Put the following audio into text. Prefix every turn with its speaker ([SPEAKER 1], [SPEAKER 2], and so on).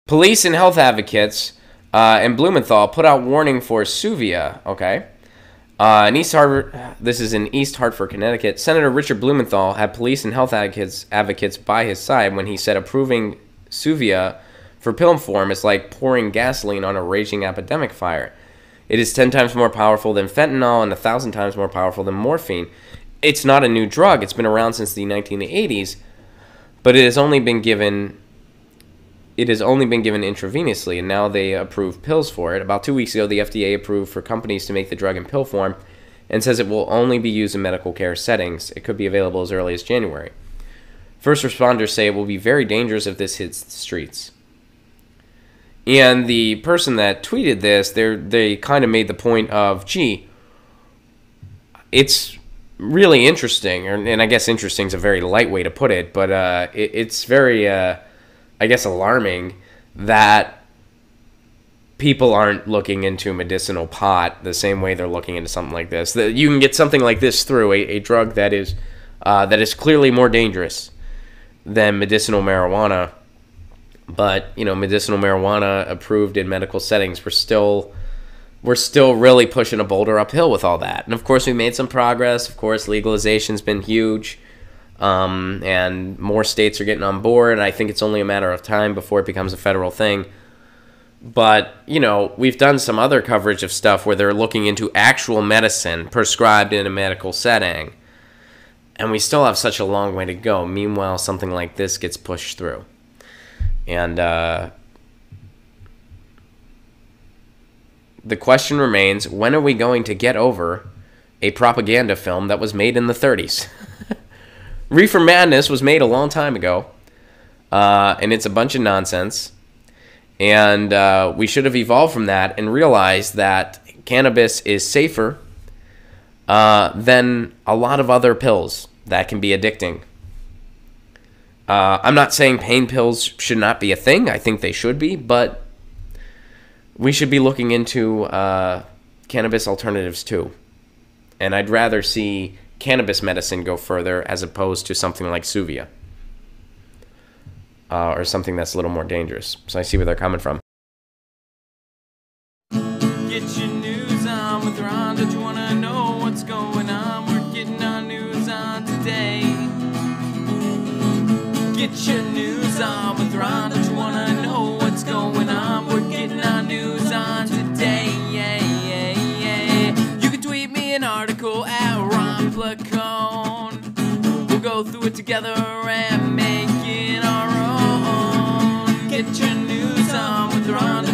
[SPEAKER 1] Police and health advocates in Blumenthal put out warning for Dsuvia. Okay. This is in East Hartford, Connecticut. Senator Richard Blumenthal had police and health advocates by his side when he said approving Dsuvia for pill form is like pouring gasoline on a raging epidemic fire. It is 10 times more powerful than fentanyl and 1,000 times more powerful than morphine. It's not a new drug. It's been around since the 1980s, but it has only been given intravenously, and now they approve pills for it. About 2 weeks ago, the FDA approved for companies to make the drug in pill form and says it will only be used in medical care settings. It could be available as early as January. First responders say it will be very dangerous if this hits the streets. And the person that tweeted this, they kind of made the point of, gee, it's really interesting, and I guess interesting is a very light way to put it, but it's very, I guess, alarming that people aren't looking into medicinal pot the same way they're looking into something like this. That you can get something like this through a drug that is clearly more dangerous than medicinal marijuana. But, you know, medicinal marijuana approved in medical settings, we're still really pushing a boulder uphill with all that. And, of course, we made some progress. Of course, legalization's been huge, and more states are getting on board. I think it's only a matter of time before it becomes a federal thing. But, you know, we've done some other coverage of stuff where they're looking into actual medicine prescribed in a medical setting. And we still have such a long way to go. Meanwhile, something like this gets pushed through. And the question remains, when are we going to get over a propaganda film that was made in the 30s? Reefer Madness was made a long time ago, and it's a bunch of nonsense. And we should have evolved from that and realized that cannabis is safer than a lot of other pills that can be addicting. I'm not saying pain pills should not be a thing. I think they should be, but we should be looking into cannabis alternatives too. And I'd rather see cannabis medicine go further as opposed to something like Dsuvia. Or something that's a little more dangerous. So I see where they're coming from.
[SPEAKER 2] Get your news on with Ron. Don't you want to know what's going on? We're getting our news on today. Get your news on with Ron. Don't you want to know what's going on? We're getting our news on today. Yeah, yeah, yeah. You can tweet me an article at Ron Placone. We'll go through it together and make it our own. Get your news on with Ron.